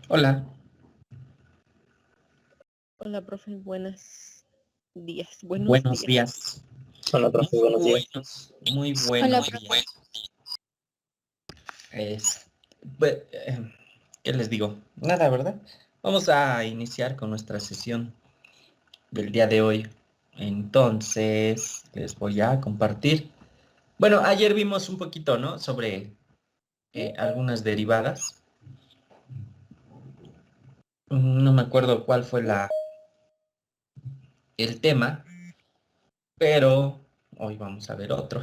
Hola. Hola, profe, buenos días. Buenos días. Hola, profe, buenos días. Muy buenos Hola, días. Pues, ¿qué les digo? Nada, ¿verdad? Vamos a iniciar con nuestra sesión del día de hoy. Entonces, les voy a compartir. Bueno, ayer vimos un poquito, ¿no? Sobre algunas derivadas. No me acuerdo cuál fue el tema, pero hoy vamos a ver otro.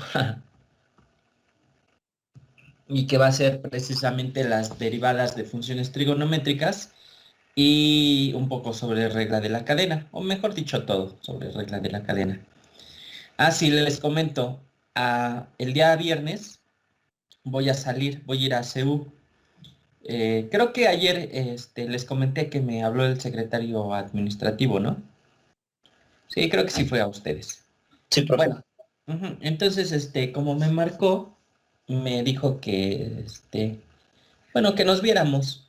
Y que va a ser precisamente las derivadas de funciones trigonométricas y un poco sobre regla de la cadena, o mejor dicho todo sobre regla de la cadena. Sí, les comento, el día viernes voy a salir, voy a ir a CEU. Creo que ayer les comenté que me habló el secretario administrativo, ¿no? Sí, creo que sí fue a ustedes. Sí, profe. Bueno, entonces, como me marcó, me dijo que, bueno, que nos viéramos.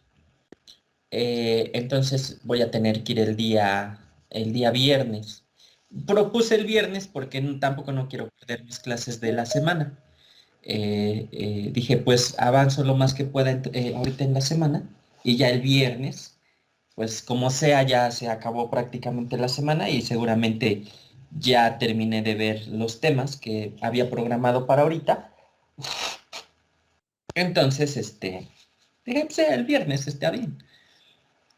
Entonces voy a tener que ir el día viernes. Propuse el viernes porque tampoco no quiero perder mis clases de la semana. Dije, pues avanzo lo más que pueda ahorita en la semana y ya el viernes, pues como sea, ya se acabó prácticamente la semana y seguramente ya terminé de ver los temas que había programado para ahorita. Entonces, dije, pues el viernes está bien.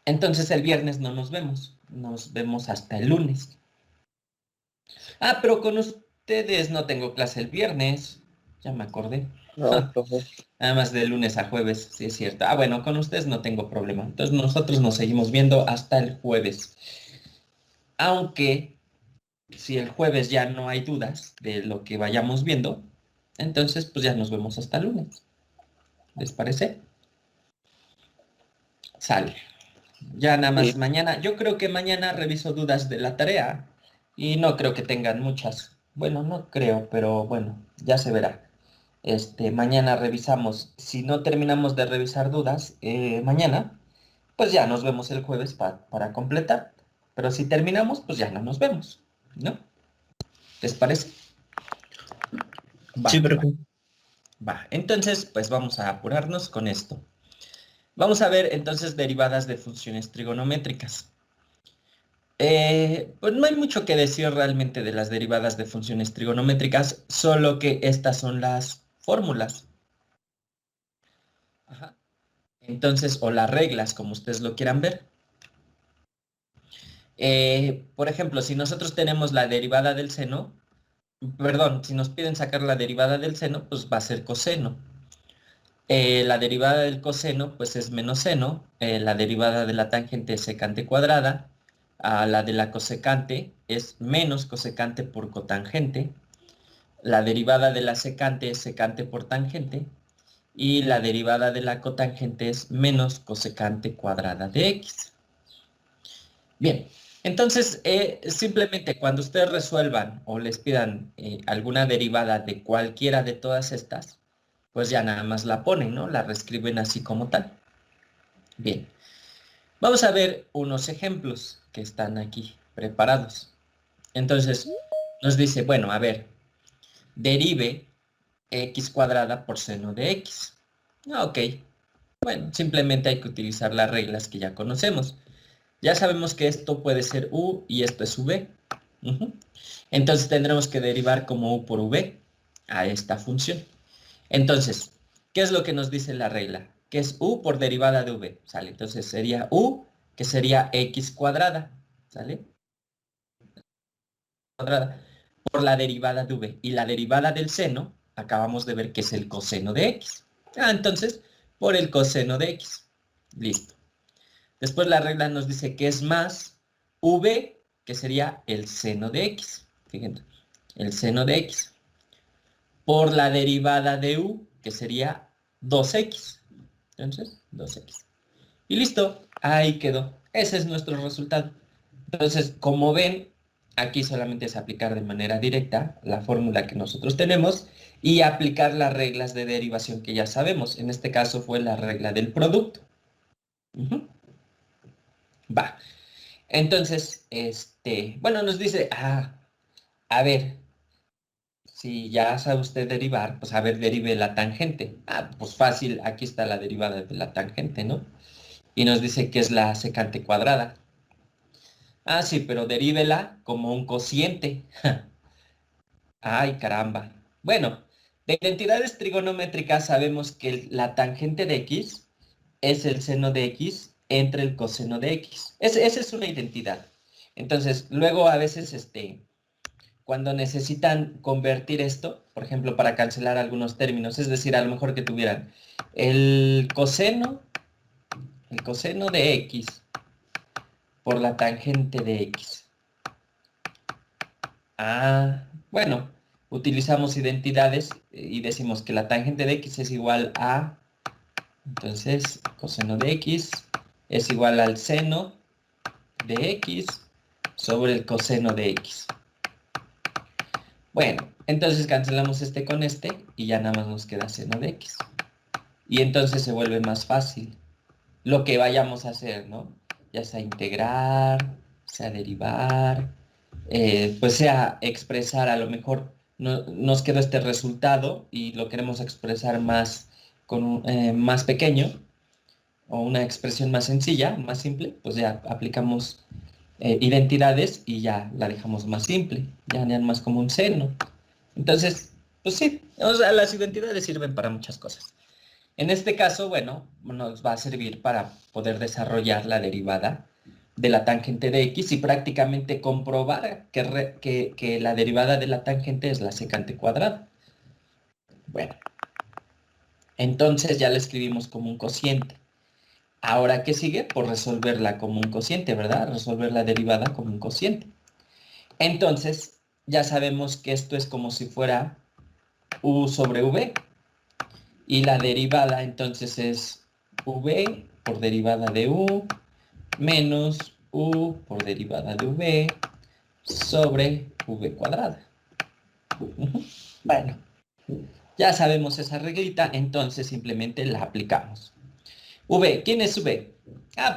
Entonces el viernes no nos vemos hasta el lunes. Pero con ustedes no tengo clase el viernes, ya me acordé. No, profe. Nada más de lunes a jueves, sí es cierto. Bueno, con ustedes no tengo problema. Entonces nosotros nos seguimos viendo hasta el jueves. Aunque si el jueves ya no hay dudas de lo que vayamos viendo, entonces pues ya nos vemos hasta el lunes. ¿Les parece? Sale. Ya nada más Sí. mañana, yo creo que mañana reviso dudas de la tarea y no creo que tengan muchas. Bueno, no creo, pero bueno, ya se verá. Mañana revisamos. Si no terminamos de revisar dudas mañana, pues ya nos vemos el jueves para completar. Pero si terminamos, pues ya no nos vemos, ¿no? ¿Les parece? Va, Sí, profe. va. Entonces, pues vamos a apurarnos con esto. Vamos a ver entonces derivadas de funciones trigonométricas. Pues no hay mucho que decir realmente de las derivadas de funciones trigonométricas, solo que estas son las fórmulas. Ajá. Entonces, o las reglas, como ustedes lo quieran ver. Por ejemplo, si nosotros tenemos la derivada del seno, perdón, si nos piden sacar la derivada del seno, pues va a ser coseno. La derivada del coseno, pues es menos seno. La derivada de la tangente es secante cuadrada. La de la cosecante es menos cosecante por cotangente. La derivada de la secante es secante por tangente. Y la derivada de la cotangente es menos cosecante cuadrada de x. Bien, entonces simplemente cuando ustedes resuelvan o les pidan alguna derivada de cualquiera de todas estas, pues ya nada más la ponen, ¿no? La reescriben así como tal. Bien, vamos a ver unos ejemplos que están aquí preparados. Entonces, nos dice, bueno, a ver, derive x cuadrada por seno de x. Ok, bueno, simplemente hay que utilizar las reglas que ya conocemos. Ya sabemos que esto puede ser u y esto es v. Entonces tendremos que derivar como u por v a esta función. Entonces, ¿qué es lo que nos dice la regla? Que es u por derivada de v, ¿sale? Entonces sería u, que sería x cuadrada, ¿sale? Cuadrada por la derivada de v. Y la derivada del seno, acabamos de ver que es el coseno de x. Entonces, por el coseno de x. Listo. Después la regla nos dice que es más v, que sería el seno de x. Fíjense, el seno de x. Por la derivada de u, que sería 2x. Entonces, 2x. Y listo, ahí quedó. Ese es nuestro resultado. Entonces, como ven, aquí solamente es aplicar de manera directa la fórmula que nosotros tenemos y aplicar las reglas de derivación que ya sabemos. En este caso fue la regla del producto. Ujú. Va. Entonces, bueno, nos dice, a ver, si ya sabe usted derivar, pues a ver, derive la tangente. Pues fácil, aquí está la derivada de la tangente, ¿no? Y nos dice que es la secante cuadrada. Sí, pero derívela como un cociente. Ay, caramba. Bueno, de identidades trigonométricas sabemos que la tangente de x es el seno de x entre el coseno de x. Esa es una identidad. Entonces, luego a veces, cuando necesitan convertir esto, por ejemplo, para cancelar algunos términos, es decir, a lo mejor que tuvieran el coseno, el coseno de x por la tangente de x. Bueno, utilizamos identidades y decimos que la tangente de x es igual a, entonces, coseno de x es igual al seno de x sobre el coseno de x. Bueno, entonces cancelamos este con este y ya nada más nos queda seno de x. Y entonces se vuelve más fácil lo que vayamos a hacer, ¿no? Ya sea integrar, sea derivar, pues sea expresar, a lo mejor nos quedó este resultado y lo queremos expresar más, más pequeño o una expresión más sencilla, más simple, pues ya aplicamos identidades y ya la dejamos más simple, ya más como un seno. Entonces, pues sí, o sea, las identidades sirven para muchas cosas. En este caso, bueno, nos va a servir para poder desarrollar la derivada de la tangente de x y prácticamente comprobar que la derivada de la tangente es la secante cuadrada. Bueno, entonces ya la escribimos como un cociente. Ahora, ¿qué sigue? Pues resolverla como un cociente, ¿verdad? Resolver la derivada como un cociente. Entonces, ya sabemos que esto es como si fuera u sobre v. Y la derivada entonces es v por derivada de u menos u por derivada de v sobre v cuadrada. Bueno, ya sabemos esa reglita, entonces simplemente la aplicamos. V, ¿quién es v?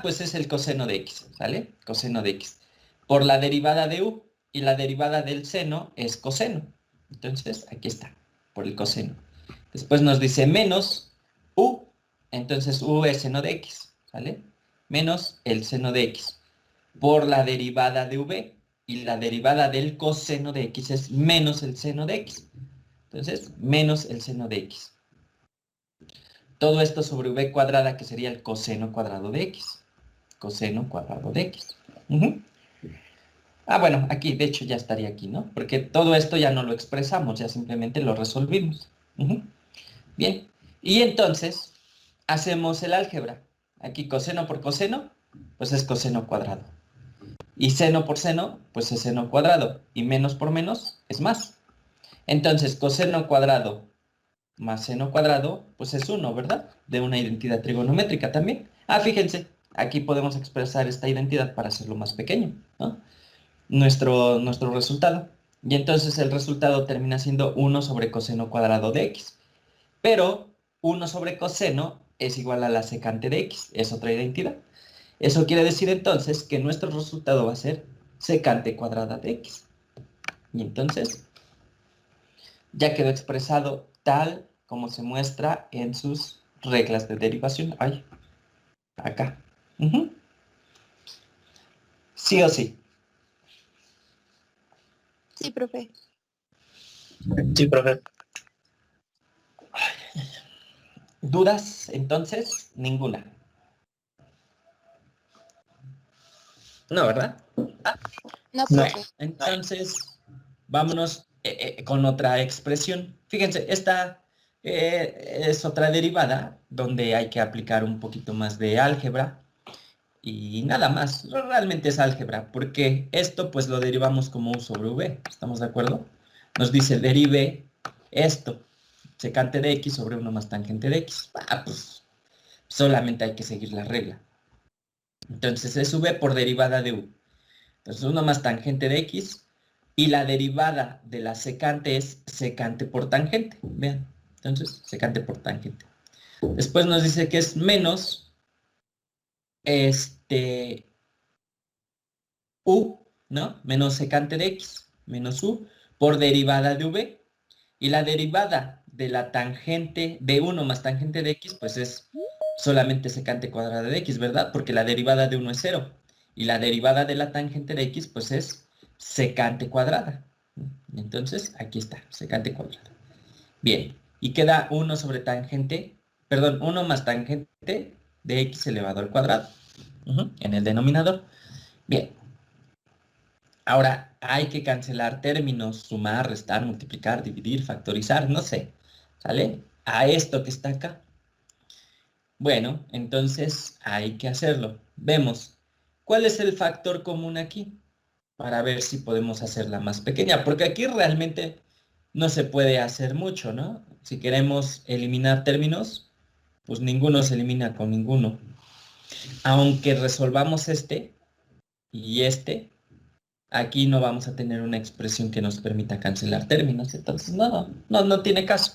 Pues es el coseno de x, ¿sale? Coseno de x. Por la derivada de u, y la derivada del seno es coseno. Entonces, aquí está, por el coseno. Después nos dice menos u, entonces u es seno de x, ¿sale? Menos el seno de x por la derivada de v, y la derivada del coseno de x es menos el seno de x. Entonces, menos el seno de x. Todo esto sobre v cuadrada, que sería el coseno cuadrado de x. Coseno cuadrado de x. Bueno, aquí, de hecho, ya estaría aquí, ¿no? Porque todo esto ya no lo expresamos, ya simplemente lo resolvimos. Bien, y entonces hacemos el álgebra. Aquí coseno por coseno, pues es coseno cuadrado. Y seno por seno, pues es seno cuadrado. Y menos por menos es más. Entonces, coseno cuadrado más seno cuadrado, pues es 1, ¿verdad? De una identidad trigonométrica también. Fíjense, aquí podemos expresar esta identidad para hacerlo más pequeño, ¿no? Nuestro resultado. Y entonces el resultado termina siendo 1 sobre coseno cuadrado de x. Pero 1 sobre coseno es igual a la secante de x. Es otra identidad. Eso quiere decir entonces que nuestro resultado va a ser secante cuadrada de x. Y entonces ya quedó expresado tal como se muestra en sus reglas de derivación. Acá. Sí o sí. Sí, profe. Sí, profe. ¿Dudas? Entonces, ninguna. No, ¿verdad? No, No. profe. Entonces, vámonos con otra expresión. Fíjense, esta es otra derivada donde hay que aplicar un poquito más de álgebra y nada más. Realmente es álgebra, porque esto pues lo derivamos como u sobre v. ¿Estamos de acuerdo? Nos dice derive esto, secante de x sobre 1 más tangente de x. Pues solamente hay que seguir la regla. Entonces es v por derivada de u. Entonces 1 más tangente de x Y la derivada de la secante es secante por tangente. Vean, entonces, secante por tangente. Después nos dice que es menos u, ¿no? Menos secante de x, menos u, por derivada de v. Y la derivada de la tangente de 1 más tangente de x, pues es solamente secante cuadrada de x, ¿verdad? Porque la derivada de 1 es 0. Y la derivada de la tangente de x, pues es secante cuadrada. Entonces, aquí está, secante cuadrada. Bien, y queda 1 sobre tangente, perdón, 1 más tangente de x elevado al cuadrado, en el denominador. Bien, ahora hay que cancelar términos, sumar, restar, multiplicar, dividir, factorizar, no sé, ¿sale? A esto que está acá. Bueno, entonces hay que hacerlo. Vemos, ¿cuál es el factor común aquí? Para ver si podemos hacerla más pequeña, porque aquí realmente no se puede hacer mucho, ¿no? Si queremos eliminar términos, pues ninguno se elimina con ninguno. Aunque resolvamos este y este, aquí no vamos a tener una expresión que nos permita cancelar términos, entonces no tiene caso.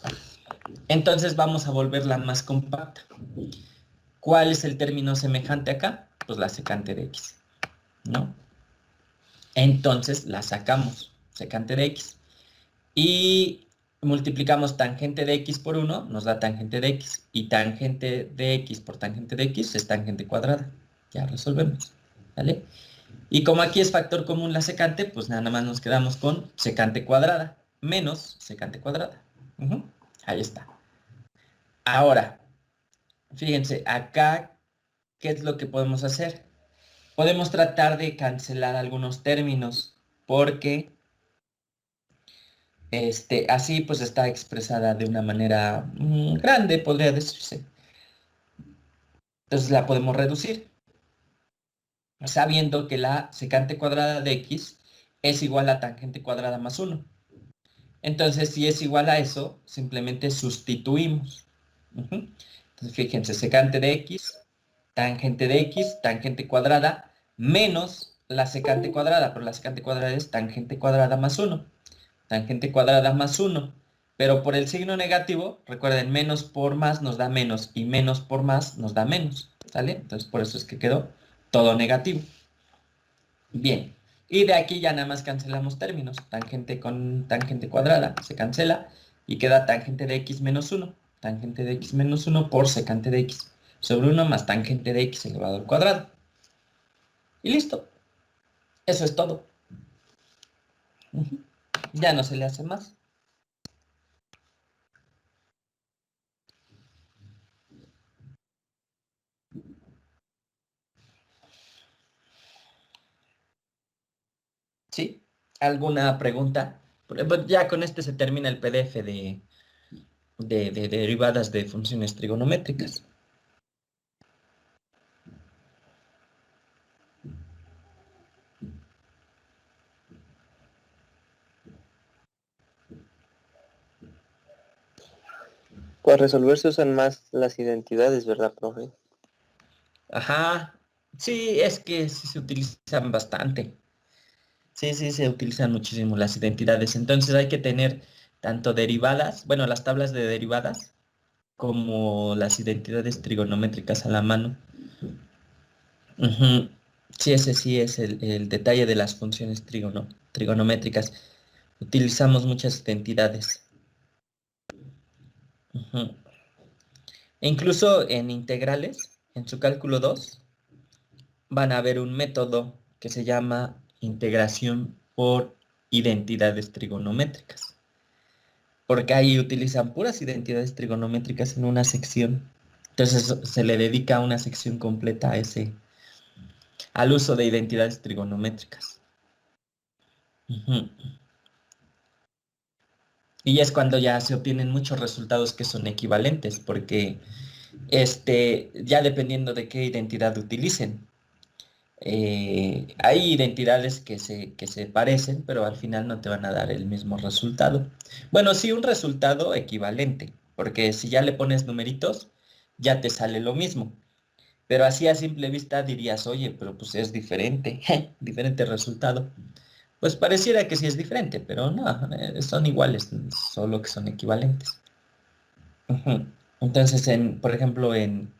Entonces vamos a volverla más compacta. ¿Cuál es el término semejante acá? Pues la secante de x, ¿no? Entonces la sacamos, secante de x. Y multiplicamos tangente de x por 1, nos da tangente de x. Y tangente de x por tangente de x es tangente cuadrada. Ya resolvemos, ¿vale? Y como aquí es factor común la secante, pues nada más nos quedamos con secante cuadrada menos secante cuadrada. Ahí está. Ahora, fíjense, acá, ¿qué es lo que podemos hacer? Podemos tratar de cancelar algunos términos porque así pues está expresada de una manera grande, podría decirse. Entonces la podemos reducir, sabiendo que la secante cuadrada de x es igual a tangente cuadrada más 1. Entonces, si es igual a eso, simplemente sustituimos. Entonces, fíjense, secante de x, tangente cuadrada, menos la secante cuadrada, pero la secante cuadrada es tangente cuadrada más 1. Tangente cuadrada más 1. Pero por el signo negativo, recuerden, menos por más nos da menos y menos por más nos da menos. ¿Sale? Entonces, por eso es que quedó todo negativo. Bien. Y de aquí ya nada más cancelamos términos. Tangente con tangente cuadrada se cancela y queda tangente de x menos 1. Tangente de x menos 1 por secante de x sobre 1 más tangente de x elevado al cuadrado. Y listo. Eso es todo. Ya no se le hace más. ¿Sí? ¿Alguna pregunta? Pues ya con este se termina el PDF de derivadas de funciones trigonométricas. Para resolver se usan más las identidades, ¿verdad, profe? Ajá. Sí, es que sí se utilizan bastante. Sí, se utilizan muchísimo las identidades. Entonces hay que tener tanto derivadas, bueno, las tablas de derivadas, como las identidades trigonométricas a la mano. Sí, ese sí es el detalle de las funciones trigonométricas. Utilizamos muchas identidades. E incluso en integrales, en su cálculo 2, van a ver un método que se llama integración por identidades trigonométricas. Porque ahí utilizan puras identidades trigonométricas en una sección. Entonces se le dedica una sección completa a al uso de identidades trigonométricas. Y es cuando ya se obtienen muchos resultados que son equivalentes, porque ya dependiendo de qué identidad utilicen. Hay identidades que se parecen, pero al final no te van a dar el mismo resultado. Bueno, sí, un resultado equivalente, porque si ya le pones numeritos, ya te sale lo mismo. Pero así a simple vista dirías, oye, pero pues es diferente, diferente resultado. Pues pareciera que sí es diferente, pero no, son iguales, solo que son equivalentes. Ujú. Entonces, por ejemplo, en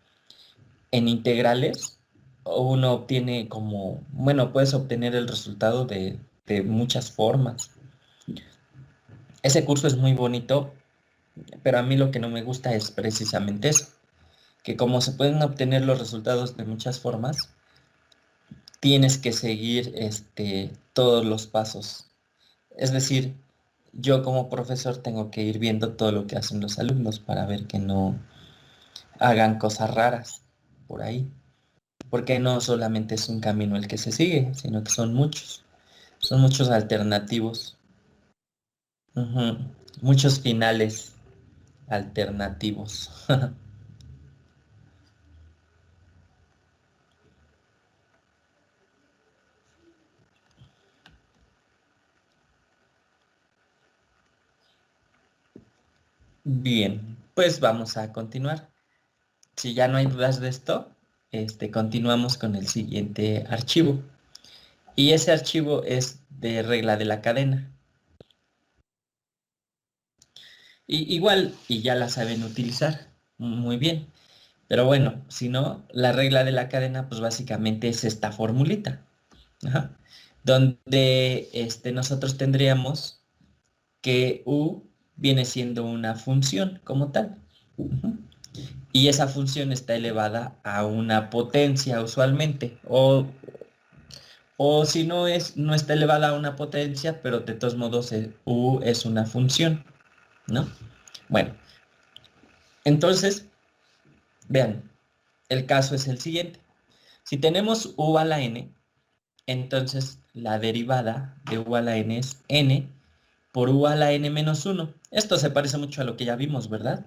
integrales, uno obtiene como, bueno, puedes obtener el resultado de muchas formas. Ese curso es muy bonito, pero a mí lo que no me gusta es precisamente eso, que como se pueden obtener los resultados de muchas formas, tienes que seguir todos los pasos. Es decir, yo como profesor tengo que ir viendo todo lo que hacen los alumnos para ver que no hagan cosas raras por ahí. Porque no solamente es un camino el que se sigue, sino que son muchos alternativos, ujú, muchos finales alternativos. Bien, pues vamos a continuar. Si ya no hay dudas de esto, continuamos con el siguiente archivo. Y ese archivo es de regla de la cadena. Y igual, y ya la saben utilizar muy bien. Pero bueno, si no, la regla de la cadena, pues básicamente es esta formulita. Ajá. Donde nosotros tendríamos que u viene siendo una función como tal. Ujú. Y esa función está elevada a una potencia usualmente. O si no es, no está elevada a una potencia, pero de todos modos u es una función, ¿no? Bueno, entonces, vean, el caso es el siguiente. Si tenemos u a la n, entonces la derivada de u a la n es n por u a la n menos 1. Esto se parece mucho a lo que ya vimos, ¿verdad?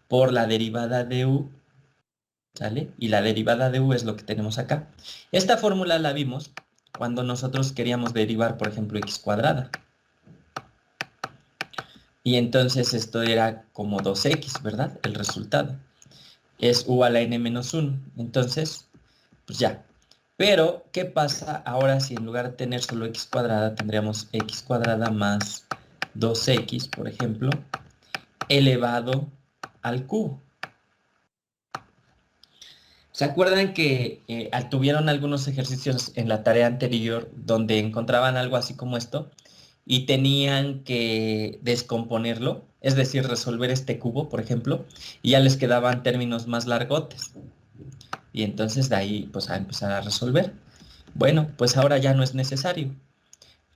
Por la derivada de u, ¿sale? Y la derivada de u es lo que tenemos acá. Esta fórmula la vimos cuando nosotros queríamos derivar, por ejemplo, x cuadrada. Y entonces esto era como 2x, ¿verdad? El resultado. Es u a la n menos 1. Entonces, pues ya. Pero, ¿qué pasa ahora si en lugar de tener solo x cuadrada, tendríamos x cuadrada más 2x, por ejemplo, elevado al cubo? ¿Se acuerdan que tuvieron algunos ejercicios en la tarea anterior donde encontraban algo así como esto y tenían que descomponerlo? Es decir, resolver este cubo, por ejemplo, y ya les quedaban términos más largotes. Y entonces de ahí, pues a empezar a resolver. Bueno, pues ahora ya no es necesario.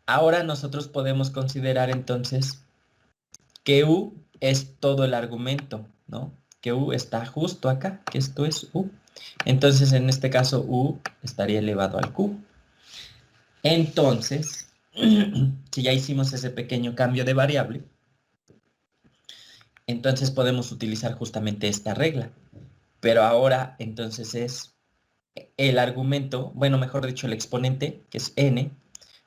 Ahora nosotros podemos considerar entonces que U es todo el argumento, ¿no? Que U está justo acá, que esto es U. Entonces, en este caso, U estaría elevado al cubo. Entonces, si ya hicimos ese pequeño cambio de variable, entonces podemos utilizar justamente esta regla. Pero ahora, entonces es el argumento, bueno, mejor dicho, el exponente, que es n,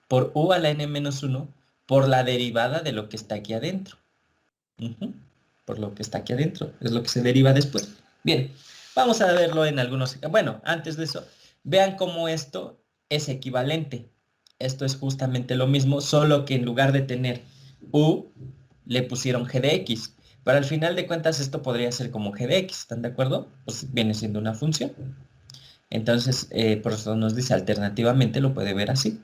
por u a la n menos 1, por la derivada de lo que está aquí adentro. Ujú. Por lo que está aquí adentro, es lo que se deriva después. Bien, vamos a verlo en algunos. Bueno, antes de eso, vean cómo esto es equivalente. Esto es justamente lo mismo, solo que en lugar de tener u, le pusieron g de x. Pero al final de cuentas esto podría ser como g de x, ¿están de acuerdo? Pues viene siendo una función. Entonces, por eso nos dice alternativamente, lo puede ver así.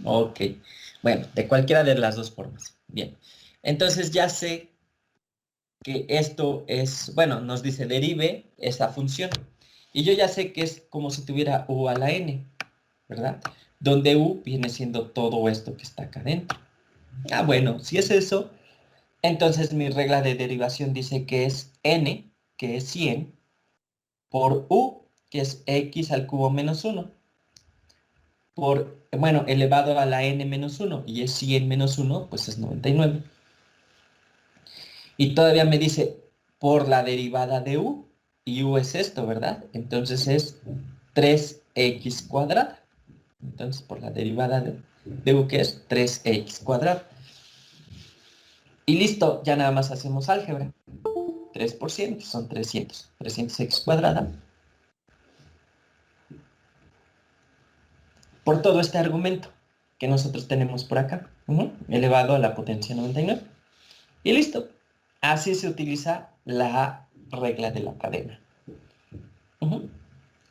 Ok, bueno, de cualquiera de las dos formas. Bien, entonces ya sé que esto es, bueno, nos dice derive esa función. Y yo ya sé que es como si tuviera u a la n, ¿verdad? Donde u viene siendo todo esto que está acá adentro. Ah, bueno, si es eso, entonces mi regla de derivación dice que es n, que es 100, por u, que es x al cubo menos 1, por, bueno, elevado a la n menos 1, y es 100 menos 1, pues es 99. Y todavía me dice por la derivada de u, y u es esto, ¿verdad? Entonces es 3x cuadrada. Entonces por la derivada de u, que es 3x cuadrada. Y listo, ya nada más hacemos álgebra. 3% son 300. 300x cuadrada. Por todo este argumento. que nosotros tenemos por acá, elevado a la potencia 99. Y listo. Así se utiliza la regla de la cadena. Ujú.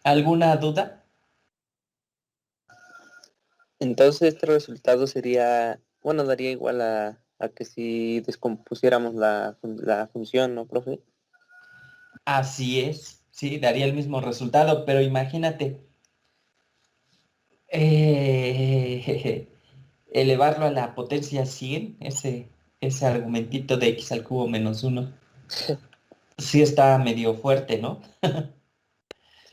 ¿Alguna duda? Entonces este resultado sería, bueno, daría igual a que si descompusiéramos la función, ¿no, profe? Así es, sí, daría el mismo resultado, pero imagínate, eh, elevarlo a la potencia 100, ese argumentito de x al cubo menos uno, sí está medio fuerte, ¿no?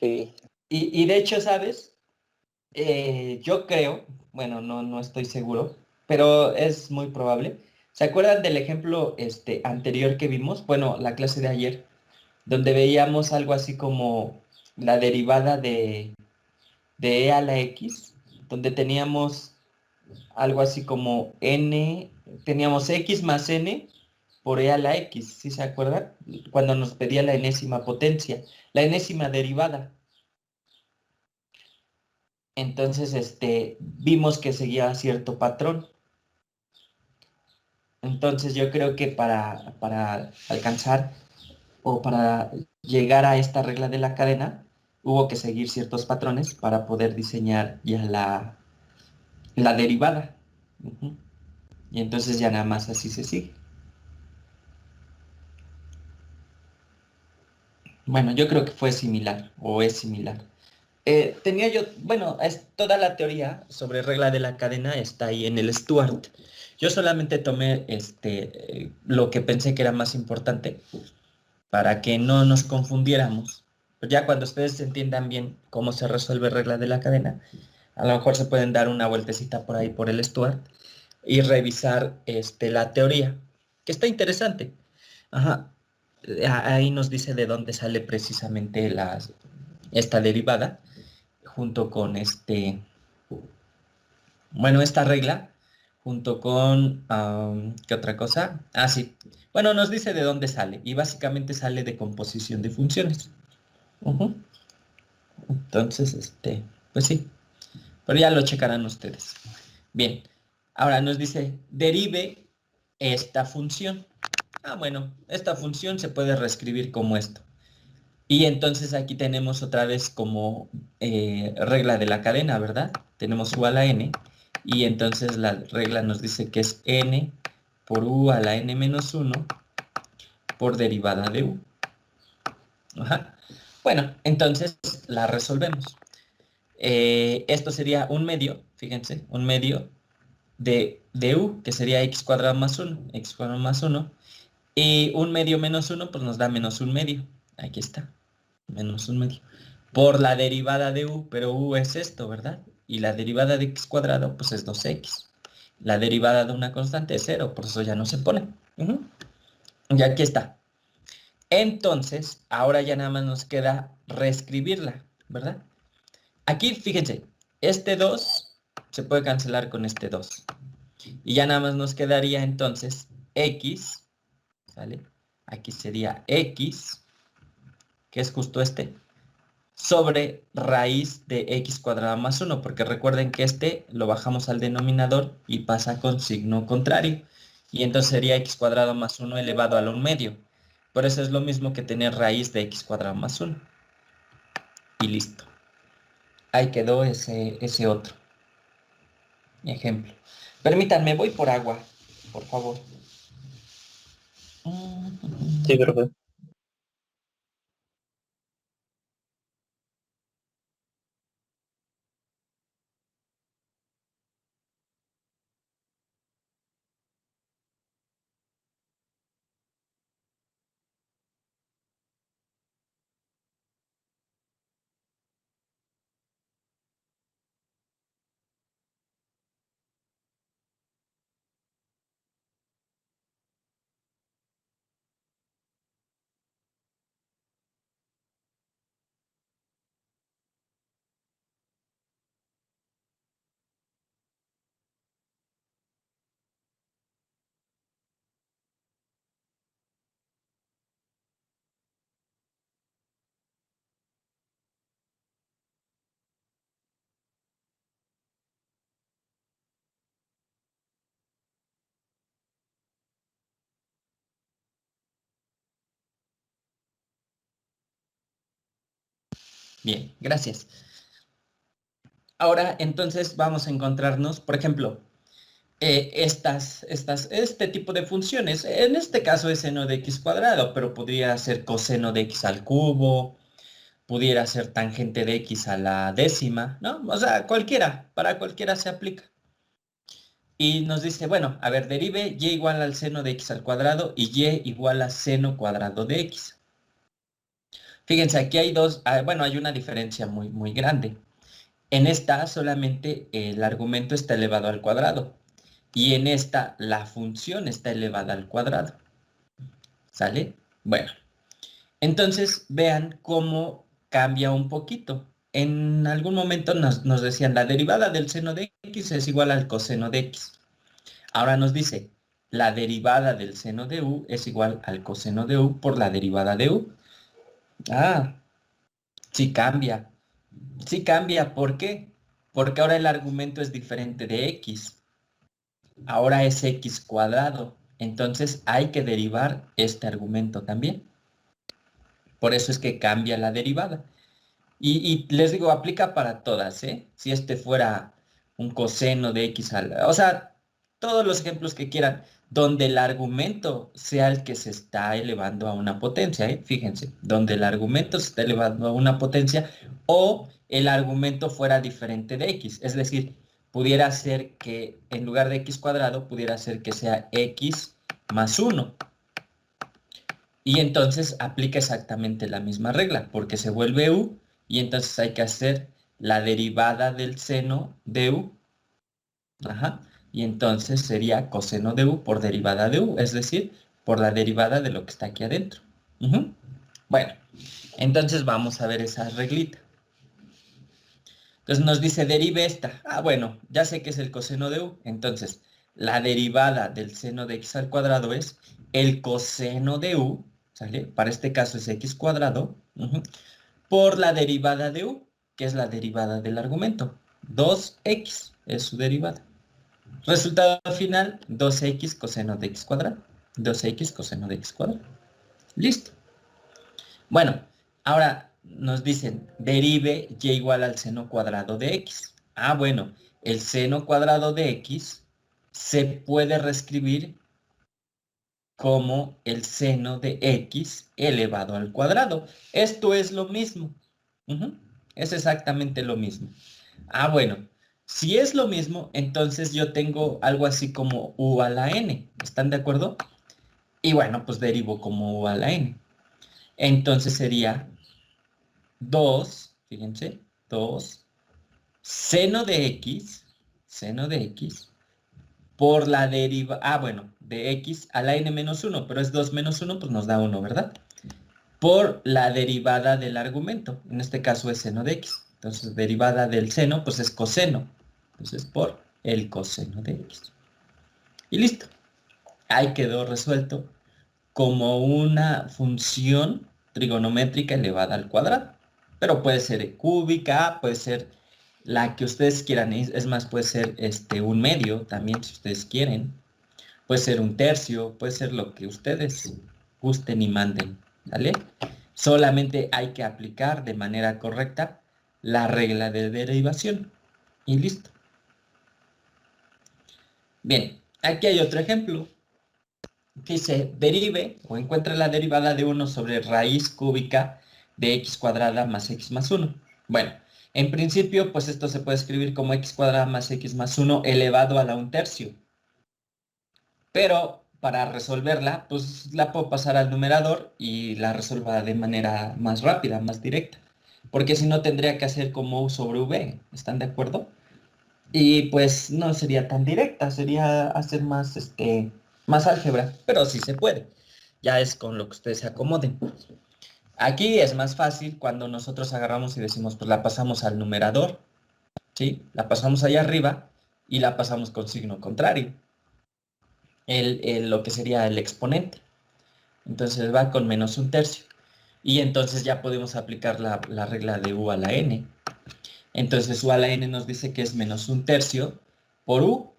Sí. Y de hecho, ¿sabes? Yo creo, bueno, no estoy seguro, pero es muy probable. ¿Se acuerdan del ejemplo anterior que vimos? Bueno, la clase de ayer, donde veíamos algo así como la derivada de e a la x, donde teníamos algo así como n, teníamos x más n por e a la x, ¿sí se acuerdan? Cuando nos pedía la enésima potencia, la enésima derivada. Entonces, vimos que seguía cierto patrón. Entonces, yo creo que para alcanzar o para llegar a esta regla de la cadena, hubo que seguir ciertos patrones para poder diseñar ya la derivada. Ujú. Y entonces ya nada más así se sigue. Bueno, yo creo que fue similar o es similar. Tenía yo, bueno, es toda la teoría sobre regla de la cadena está ahí en el Stuart. Yo solamente tomé lo que pensé que era más importante para que no nos confundiéramos. Pues ya cuando ustedes entiendan bien cómo se resuelve regla de la cadena, a lo mejor se pueden dar una vueltecita por ahí por el Stuart y revisar la teoría, que está interesante. Ajá. Ahí nos dice de dónde sale precisamente esta derivada, junto con bueno, esta regla, junto con, ¿qué otra cosa? Ah, sí. Bueno, nos dice de dónde sale, y básicamente sale de composición de funciones. Ujú. Entonces, pues sí, pero ya lo checarán ustedes. Bien, ahora nos dice, derive esta función. Ah, bueno, esta función se puede reescribir como esto. Y entonces aquí tenemos otra vez como regla de la cadena, ¿verdad? Tenemos u a la n y entonces la regla nos dice que es n por u a la n menos uno por derivada de u. Ajá. Bueno, entonces la resolvemos. Esto sería un medio, fíjense, un medio de u, que sería x cuadrado más uno, x cuadrado más uno, y un medio menos uno, pues nos da menos un medio. Aquí está, menos un medio. Por la derivada de u, pero u es esto, ¿verdad? Y la derivada de x cuadrado, pues es 2x. La derivada de una constante es cero, por eso ya no se pone. Ujú. Y aquí está. Entonces, ahora ya nada más nos queda reescribirla, ¿verdad? Aquí, fíjense, este 2 se puede cancelar con este 2. Y ya nada más nos quedaría entonces x, ¿sale? Aquí sería x, que es justo sobre raíz de x cuadrada más uno, porque recuerden que lo bajamos al denominador y pasa con signo contrario. Y entonces sería x cuadrado más uno elevado a la 1 medio. Por eso es lo mismo que tener raíz de x cuadrado más uno. Y listo. Ahí quedó ese otro ejemplo. Permítanme, voy por agua, por favor. Sí, profe. Bien, gracias. Ahora, entonces, vamos a encontrarnos, por ejemplo, este tipo de funciones. En este caso es seno de x cuadrado, pero podría ser coseno de x al cubo, pudiera ser tangente de x a la décima, ¿no? O sea, cualquiera, para cualquiera se aplica. Y nos dice, bueno, a ver, derive y igual al seno de x al cuadrado y y igual a seno cuadrado de x. Fíjense, aquí hay bueno, hay una diferencia muy, muy grande. En esta solamente el argumento está elevado al cuadrado y en esta la función está elevada al cuadrado. ¿Sale? Bueno, entonces vean cómo cambia un poquito. En algún momento nos decían la derivada del seno de x es igual al coseno de x. Ahora nos dice la derivada del seno de u es igual al coseno de u por la derivada de u. Ah, sí cambia. Sí cambia, ¿por qué? Porque ahora el argumento es diferente de x. Ahora es x cuadrado. Entonces hay que derivar este argumento también. Por eso es que cambia la derivada. Y les digo, aplica para todas, ¿eh? Si este fuera un coseno de x o sea, todos los ejemplos que quieran, donde el argumento sea el que se está elevando a una potencia, ¿eh? Fíjense, donde el argumento se está elevando a una potencia o el argumento fuera diferente de x. Es decir, pudiera ser que en lugar de x cuadrado, pudiera ser que sea x más 1. Y entonces aplica exactamente la misma regla, porque se vuelve u, y entonces hay que hacer la derivada del seno de u. Ajá. Y entonces sería coseno de u por derivada de u, es decir, por la derivada de lo que está aquí adentro. Bueno, entonces vamos a ver esa reglita. Entonces nos dice derive esta. Ah, bueno, ya sé que es el coseno de u. Entonces, la derivada del seno de x al cuadrado es el coseno de u, ¿sale? Para este caso es x cuadrado, por la derivada de u, que es la derivada del argumento. 2x es su derivada. Resultado final, 2x coseno de x cuadrado. 2x coseno de x cuadrado. Listo. Bueno, ahora nos dicen, derive y igual al seno cuadrado de x. Ah, bueno, el seno cuadrado de x se puede reescribir como el seno de x elevado al cuadrado. Esto es lo mismo. Es exactamente lo mismo. Ah, bueno, si es lo mismo, entonces yo tengo algo así como u a la n. ¿Están de acuerdo? Y bueno, pues derivo como u a la n. Entonces sería 2, fíjense, 2, seno de x, por la deriva, bueno, de x a la n menos 1, pero es 2 menos 1, pues nos da 1, ¿verdad? Por la derivada del argumento, en este caso es seno de x. Entonces, derivada del seno, pues es coseno. Entonces, por el coseno de x. Y listo. Ahí quedó resuelto como una función trigonométrica elevada al cuadrado. Pero puede ser cúbica, puede ser la que ustedes quieran. Es más, puede ser un medio también, si ustedes quieren. Puede ser un tercio, puede ser lo que ustedes gusten y manden. ¿Vale? Solamente hay que aplicar de manera correcta la regla de derivación. Y listo. Bien, aquí hay otro ejemplo. Dice, derive o encuentre la derivada de 1 sobre raíz cúbica de x cuadrada más x más 1. Bueno, en principio, pues esto se puede escribir como x cuadrada más x más 1 elevado a la 1/3. Pero para resolverla, pues la puedo pasar al numerador y la resuelva de manera más rápida, más directa. Porque si no tendría que hacer como u sobre v, ¿están de acuerdo? Y pues no sería tan directa, sería hacer más, más álgebra, pero sí se puede. Ya es con lo que ustedes se acomoden. Aquí es más fácil cuando nosotros agarramos y decimos, pues la pasamos al numerador, ¿sí? La pasamos allá arriba y la pasamos con signo contrario. Lo que sería el exponente. Entonces va con menos 1/3. Y entonces ya podemos aplicar la regla de u a la n. Entonces u a la n nos dice que es menos 1/3 por u,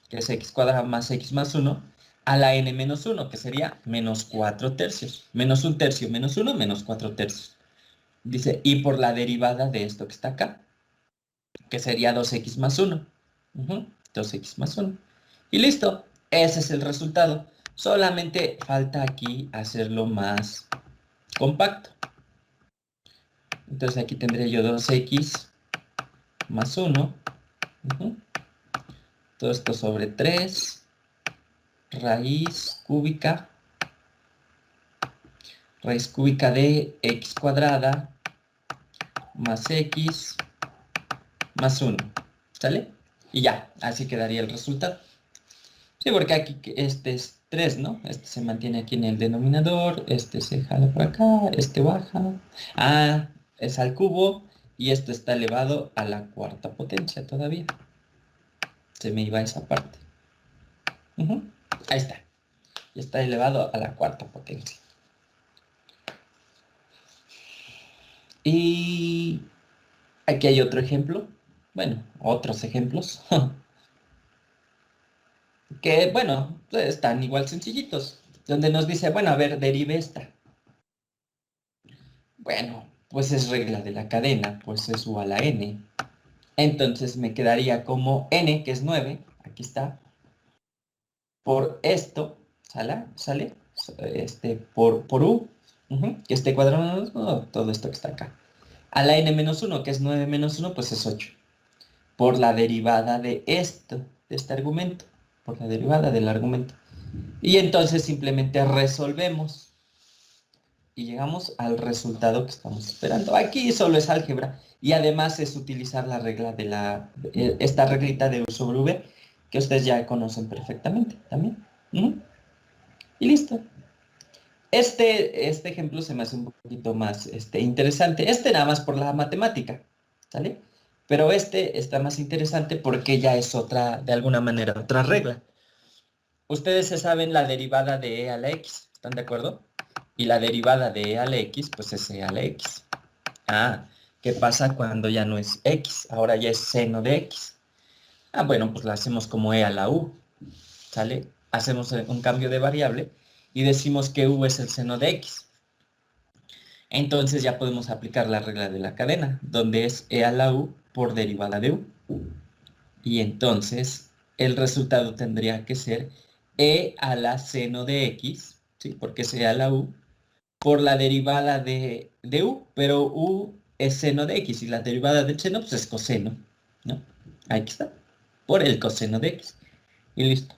que es x cuadrado más x más 1, a la n menos 1, que sería menos 4/3. Menos 1/3 menos 1, menos 4/3. Dice, y por la derivada de esto que está acá, que sería 2x más 1. 2x más 1. Y listo, ese es el resultado. Solamente falta aquí hacerlo más compacto. Entonces aquí tendría yo 2x más 1. Todo esto sobre 3. Raíz cúbica de x cuadrada más x más 1. ¿Sale? Y ya, así quedaría el resultado. Sí, porque aquí este es 3, ¿no? Este se mantiene aquí en el denominador, este se jala por acá, este baja. Ah, es al cubo y esto está elevado a la cuarta potencia todavía. Se me iba esa parte. Ahí está. Y está elevado a la cuarta potencia. Y aquí hay otro ejemplo. Bueno, otros ejemplos. Que, bueno, están igual sencillitos. Donde nos dice, bueno, a ver, derive esta. Bueno, pues es regla de la cadena, pues es igual a n. Entonces me quedaría como n, que es 9, aquí está, por esto, ¿sale? Por u, que este cuadrado, todo esto que está acá. A la n menos 1, que es 9 menos 1, pues es 8. Por la derivada de esto, de este argumento, por la derivada del argumento. Y entonces simplemente resolvemos y llegamos al resultado que estamos esperando. Aquí solo es álgebra y además es utilizar la regla esta reglita de U sobre V que ustedes ya conocen perfectamente también. Y listo. Este ejemplo se me hace un poquito más interesante. Nada más por la matemática, ¿sale? Pero este está más interesante porque ya es otra, de alguna manera, otra regla. Ustedes se saben la derivada de e a la x, ¿están de acuerdo? Y la derivada de e a la x, pues es e a la x. Ah, ¿qué pasa cuando ya no es x? Ahora ya es seno de x. Ah, bueno, pues la hacemos como e a la u, ¿sale? Hacemos un cambio de variable y decimos que u es el seno de x. Entonces ya podemos aplicar la regla de la cadena, donde es e a la u por derivada de u. Y entonces el resultado tendría que ser e a la seno de x, ¿sí? Porque es e a la u, por la derivada de u, pero u es seno de x y la derivada del seno pues es coseno, ¿no? Ahí está, por el coseno de x. Y listo,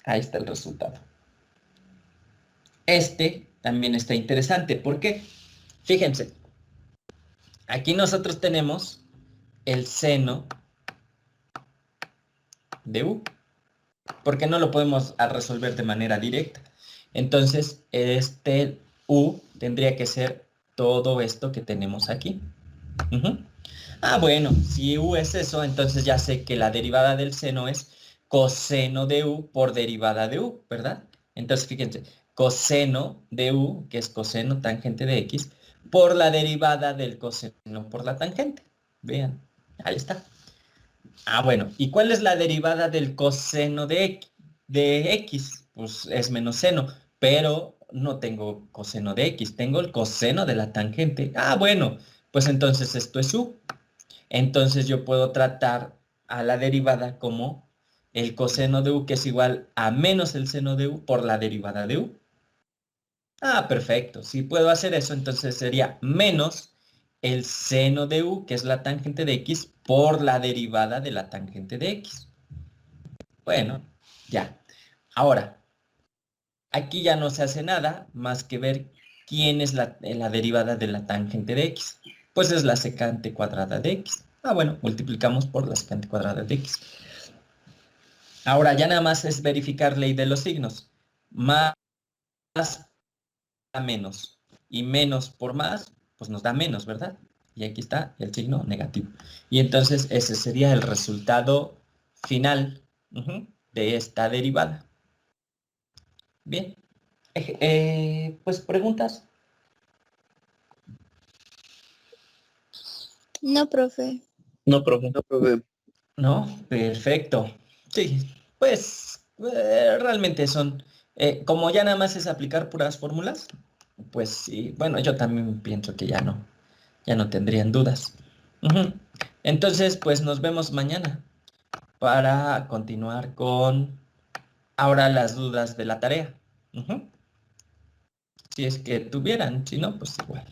ahí está el resultado. Este también está interesante, ¿por qué? Fíjense, aquí nosotros tenemos el seno de u, porque no lo podemos resolver de manera directa. Entonces, este u tendría que ser todo esto que tenemos aquí. Ah, bueno, si u es eso, entonces ya sé que la derivada del seno es coseno de u por derivada de u, ¿verdad? Entonces, fíjense, coseno de u, que es coseno tangente de x, por la derivada del coseno por la tangente. Vean, ahí está. Ah, bueno, ¿y cuál es la derivada del coseno de x? Pues es menos seno, pero no tengo coseno de x, tengo el coseno de la tangente. Ah, bueno, pues entonces esto es u. Entonces yo puedo tratar a la derivada como el coseno de u, que es igual a menos el seno de u por la derivada de u. Ah, perfecto. Si puedo hacer eso, entonces sería menos el seno de u, que es la tangente de x, por la derivada de la tangente de x. Bueno, ya. Ahora, aquí ya no se hace nada más que ver quién es la derivada de la tangente de x. Pues es la secante cuadrada de x. Ah, bueno, multiplicamos por la secante cuadrada de x. Ahora ya nada más es verificar ley de los signos. Más da menos. Y menos por más, pues nos da menos, ¿verdad? Y aquí está el signo negativo. Y entonces ese sería el resultado final de esta derivada. Bien. Pues preguntas. No, profe. No, profe. No, profe. No, perfecto. Sí, pues realmente son, como ya nada más es aplicar puras fórmulas, pues sí, bueno, yo también pienso que ya no. Ya no tendrían dudas. Ujú. Entonces, pues nos vemos mañana para continuar con ahora las dudas de la tarea. Ujú. Si es que tuvieran, si no, pues igual.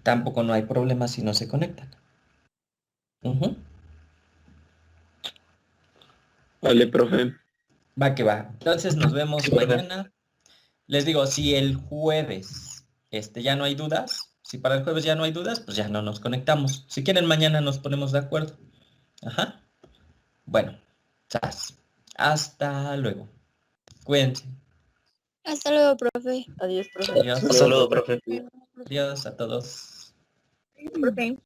Tampoco no hay problema si no se conectan. Ujú. Vale, profe. Va que va. Entonces nos vemos mañana. Les digo, si el jueves ya no hay dudas, si para el jueves ya no hay dudas, pues ya no nos conectamos. Si quieren, mañana nos ponemos de acuerdo. Ajá. Bueno, chas. Hasta luego. Cuídense. Hasta luego, profe. Adiós, profe. Adiós. Hasta luego, profe. Adiós a todos. Profe.